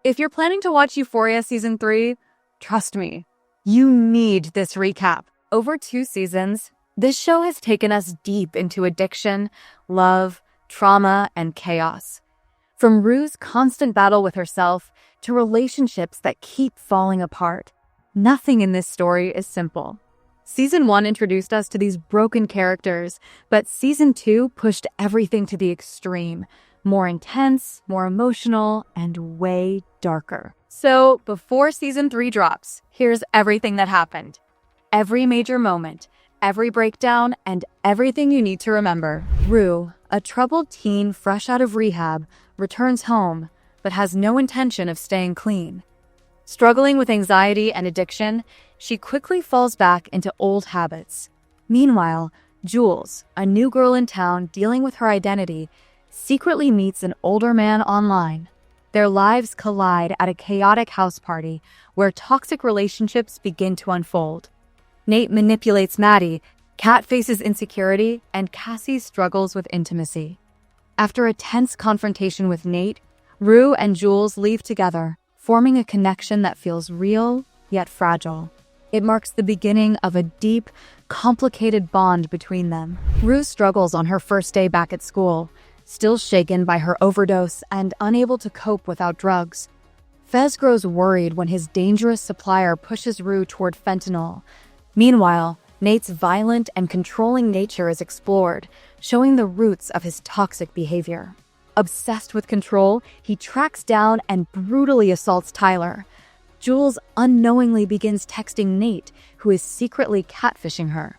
If you're planning to watch Euphoria Season 3, trust me, you need this recap. Over 2 seasons, this show has taken us deep into addiction, love, trauma, and chaos. From Rue's constant battle with herself to relationships that keep falling apart, nothing in this story is simple. Season 1 introduced us to these broken characters, but Season 2 pushed everything to the extreme. More intense, more emotional, and way darker. So, before Season 3 drops, here's everything that happened. Every major moment, every breakdown, and everything you need to remember. Rue, a troubled teen fresh out of rehab, returns home, but has no intention of staying clean. Struggling with anxiety and addiction, she quickly falls back into old habits. Meanwhile, Jules, a new girl in town dealing with her identity, secretly meets an older man online. Their lives collide at a chaotic house party where toxic relationships begin to unfold. Nate manipulates Maddie, Kat faces insecurity, and Cassie struggles with intimacy. After a tense confrontation with Nate, Rue and Jules leave together, forming a connection that feels real yet fragile. It marks the beginning of a deep, complicated bond between them. Rue struggles on her first day back at school, still shaken by her overdose and unable to cope without drugs. Fez grows worried when his dangerous supplier pushes Rue toward fentanyl. Meanwhile, Nate's violent and controlling nature is explored, showing the roots of his toxic behavior. Obsessed with control, he tracks down and brutally assaults Tyler. Jules unknowingly begins texting Nate, who is secretly catfishing her.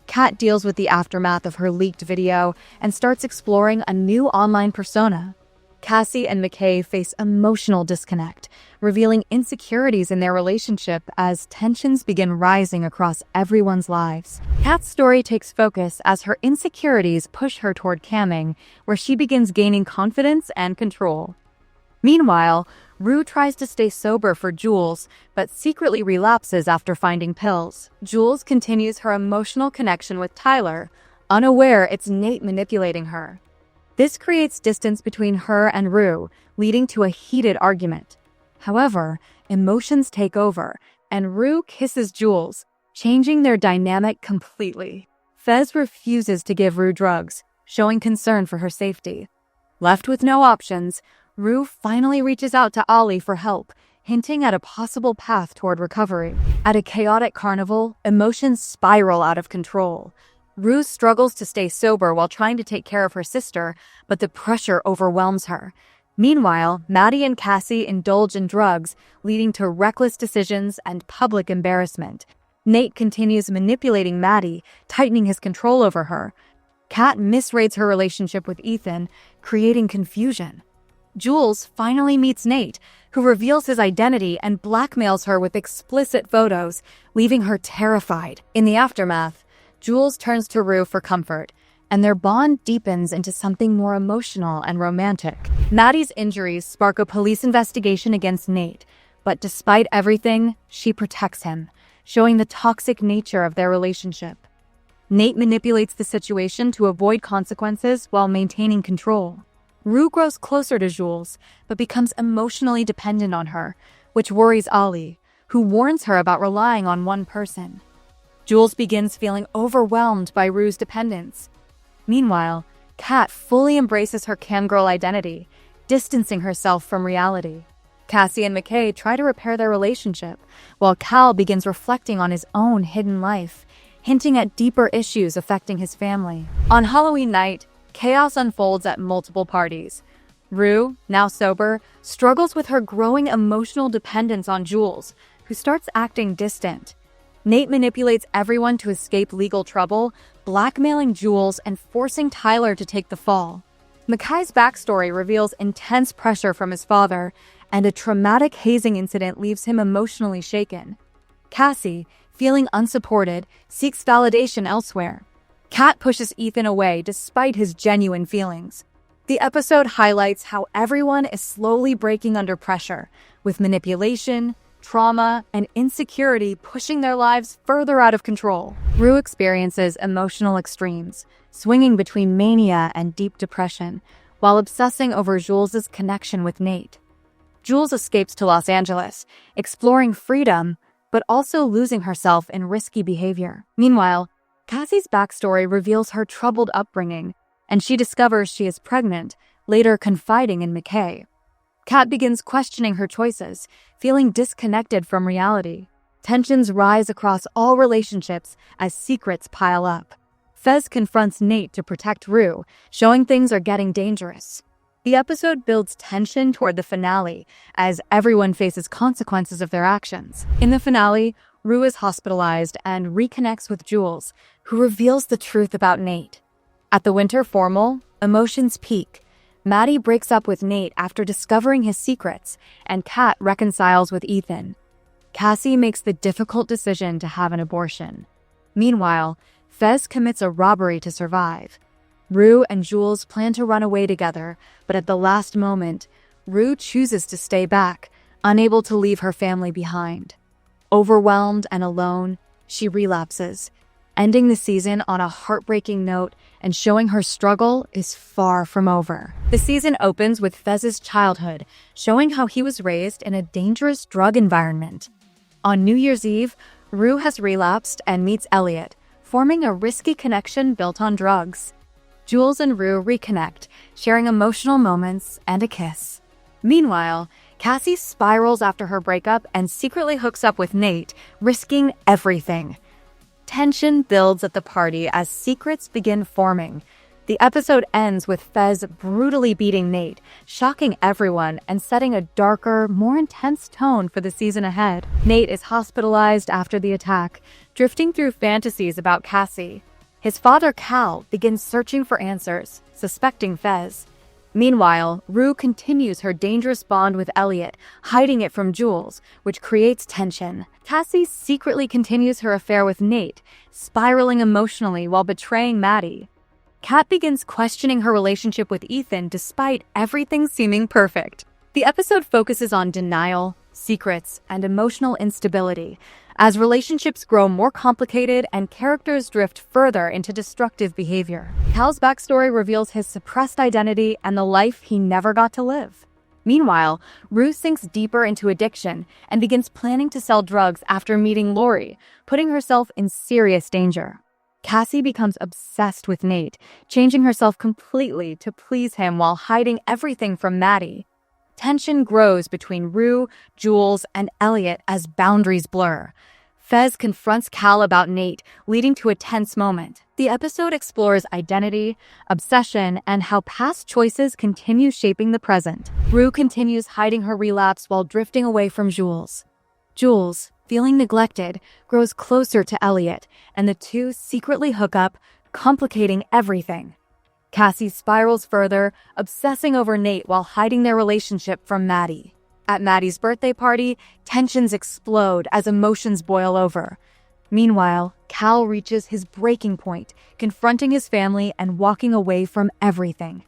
Kat deals with the aftermath of her leaked video and starts exploring a new online persona. Cassie and McKay face emotional disconnect, revealing insecurities in their relationship as tensions begin rising across everyone's lives. Kat's story takes focus as her insecurities push her toward camming, where she begins gaining confidence and control. Meanwhile, Rue tries to stay sober for Jules, but secretly relapses after finding pills. Jules continues her emotional connection with Tyler, unaware it's Nate manipulating her. This creates distance between her and Rue, leading to a heated argument. However, emotions take over, and Rue kisses Jules, changing their dynamic completely. Fez refuses to give Rue drugs, showing concern for her safety. Left with no options, Rue finally reaches out to Ollie for help, hinting at a possible path toward recovery. At a chaotic carnival, emotions spiral out of control. Rue struggles to stay sober while trying to take care of her sister, but the pressure overwhelms her. Meanwhile, Maddie and Cassie indulge in drugs, leading to reckless decisions and public embarrassment. Nate continues manipulating Maddie, tightening his control over her. Kat misreads her relationship with Ethan, creating confusion. Jules finally meets Nate, who reveals his identity and blackmails her with explicit photos, leaving her terrified. In the aftermath, Jules turns to Rue for comfort, and their bond deepens into something more emotional and romantic. Maddie's injuries spark a police investigation against Nate, but despite everything, she protects him, showing the toxic nature of their relationship. Nate manipulates the situation to avoid consequences while maintaining control. Rue grows closer to Jules, but becomes emotionally dependent on her, which worries Ollie, who warns her about relying on one person. Jules begins feeling overwhelmed by Rue's dependence. Meanwhile, Kat fully embraces her camgirl identity, distancing herself from reality. Cassie and McKay try to repair their relationship, while Cal begins reflecting on his own hidden life, hinting at deeper issues affecting his family. On Halloween night, chaos unfolds at multiple parties. Rue, now sober, struggles with her growing emotional dependence on Jules, who starts acting distant. Nate manipulates everyone to escape legal trouble, blackmailing Jules and forcing Tyler to take the fall. Mackay's backstory reveals intense pressure from his father, and a traumatic hazing incident leaves him emotionally shaken. Cassie, feeling unsupported, seeks validation elsewhere. Kat pushes Ethan away despite his genuine feelings. The episode highlights how everyone is slowly breaking under pressure, with manipulation, trauma, and insecurity pushing their lives further out of control. Rue experiences emotional extremes, swinging between mania and deep depression, while obsessing over Jules' connection with Nate. Jules escapes to Los Angeles, exploring freedom, but also losing herself in risky behavior. Meanwhile, Cassie's backstory reveals her troubled upbringing, and she discovers she is pregnant, later confiding in McKay. Kat begins questioning her choices, feeling disconnected from reality. Tensions rise across all relationships as secrets pile up. Fez confronts Nate to protect Rue, showing things are getting dangerous. The episode builds tension toward the finale as everyone faces consequences of their actions. In the finale, Rue is hospitalized and reconnects with Jules, who reveals the truth about Nate. At the winter formal, emotions peak. Maddie breaks up with Nate after discovering his secrets, and Kat reconciles with Ethan. Cassie makes the difficult decision to have an abortion. Meanwhile, Fez commits a robbery to survive. Rue and Jules plan to run away together, but at the last moment, Rue chooses to stay back, unable to leave her family behind. Overwhelmed and alone, she relapses, ending the season on a heartbreaking note and showing her struggle is far from over. The season opens with Fez's childhood, showing how he was raised in a dangerous drug environment. On New Year's Eve, Rue has relapsed and meets Elliot, forming a risky connection built on drugs. Jules and Rue reconnect, sharing emotional moments and a kiss. Meanwhile, Cassie spirals after her breakup and secretly hooks up with Nate, risking everything. Tension builds at the party as secrets begin forming. The episode ends with Fez brutally beating Nate, shocking everyone and setting a darker, more intense tone for the season ahead. Nate is hospitalized after the attack, drifting through fantasies about Cassie. His father, Cal, begins searching for answers, suspecting Fez. Meanwhile, Rue continues her dangerous bond with Elliot, hiding it from Jules, which creates tension. Cassie secretly continues her affair with Nate, spiraling emotionally while betraying Maddie. Kat begins questioning her relationship with Ethan despite everything seeming perfect. The episode focuses on denial, secrets, and emotional instability, as relationships grow more complicated and characters drift further into destructive behavior. Cal's backstory reveals his suppressed identity and the life he never got to live. Meanwhile, Rue sinks deeper into addiction and begins planning to sell drugs after meeting Lori, putting herself in serious danger. Cassie becomes obsessed with Nate, changing herself completely to please him while hiding everything from Maddie. Tension grows between Rue, Jules, and Elliot as boundaries blur. Fez confronts Cal about Nate, leading to a tense moment. The episode explores identity, obsession, and how past choices continue shaping the present. Rue continues hiding her relapse while drifting away from Jules. Jules, feeling neglected, grows closer to Elliot, and the two secretly hook up, complicating everything. Cassie spirals further, obsessing over Nate while hiding their relationship from Maddie. At Maddie's birthday party, tensions explode as emotions boil over. Meanwhile, Cal reaches his breaking point, confronting his family and walking away from everything.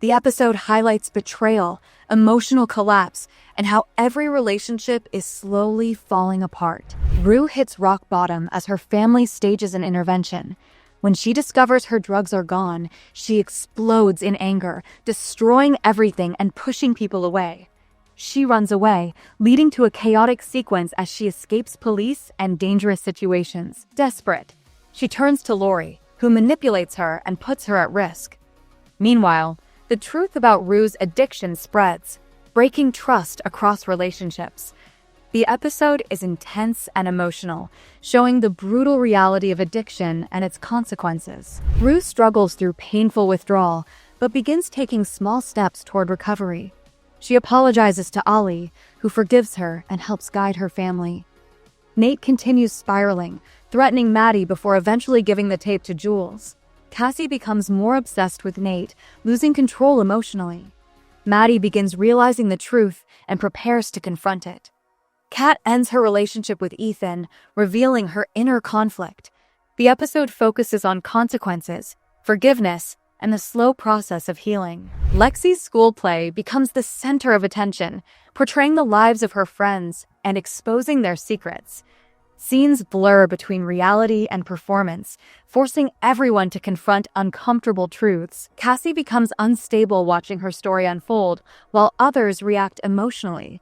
The episode highlights betrayal, emotional collapse, and how every relationship is slowly falling apart. Rue hits rock bottom as her family stages an intervention. When she discovers her drugs are gone, she explodes in anger, destroying everything and pushing people away. She runs away, leading to a chaotic sequence as she escapes police and dangerous situations. Desperate, she turns to Lori, who manipulates her and puts her at risk. Meanwhile, the truth about Rue's addiction spreads, breaking trust across relationships. The episode is intense and emotional, showing the brutal reality of addiction and its consequences. Rue struggles through painful withdrawal, but begins taking small steps toward recovery. She apologizes to Ollie, who forgives her and helps guide her family. Nate continues spiraling, threatening Maddie before eventually giving the tape to Jules. Cassie becomes more obsessed with Nate, losing control emotionally. Maddie begins realizing the truth and prepares to confront it. Kat ends her relationship with Ethan, revealing her inner conflict. The episode focuses on consequences, forgiveness, and the slow process of healing. Lexi's school play becomes the center of attention, portraying the lives of her friends and exposing their secrets. Scenes blur between reality and performance, forcing everyone to confront uncomfortable truths. Cassie becomes unstable watching her story unfold, while others react emotionally.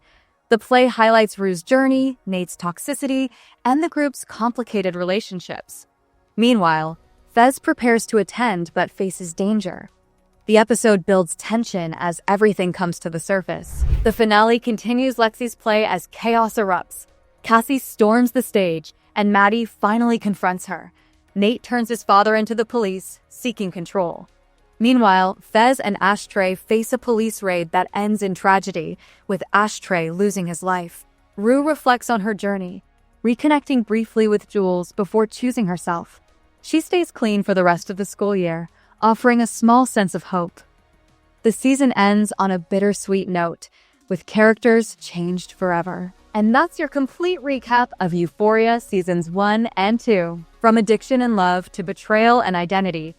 The play highlights Rue's journey, Nate's toxicity, and the group's complicated relationships. Meanwhile, Fez prepares to attend but faces danger. The episode builds tension as everything comes to the surface. The finale continues Lexi's play as chaos erupts. Cassie storms the stage, and Maddie finally confronts her. Nate turns his father into the police, seeking control. Meanwhile, Fez and Ashtray face a police raid that ends in tragedy, with Ashtray losing his life. Rue reflects on her journey, reconnecting briefly with Jules before choosing herself. She stays clean for the rest of the school year, offering a small sense of hope. The season ends on a bittersweet note, with characters changed forever. And that's your complete recap of Euphoria Seasons 1 and 2. From addiction and love to betrayal and identity,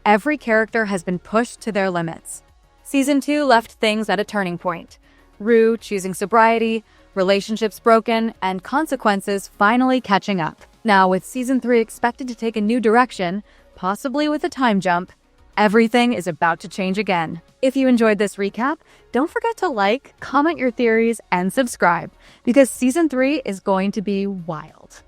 every character has been pushed to their limits. Season 2 left things at a turning point. Rue choosing sobriety, relationships broken, and consequences finally catching up. Now, with Season 3 expected to take a new direction, possibly with a time jump, everything is about to change again. If you enjoyed this recap, don't forget to like, comment your theories, and subscribe, because Season 3 is going to be wild.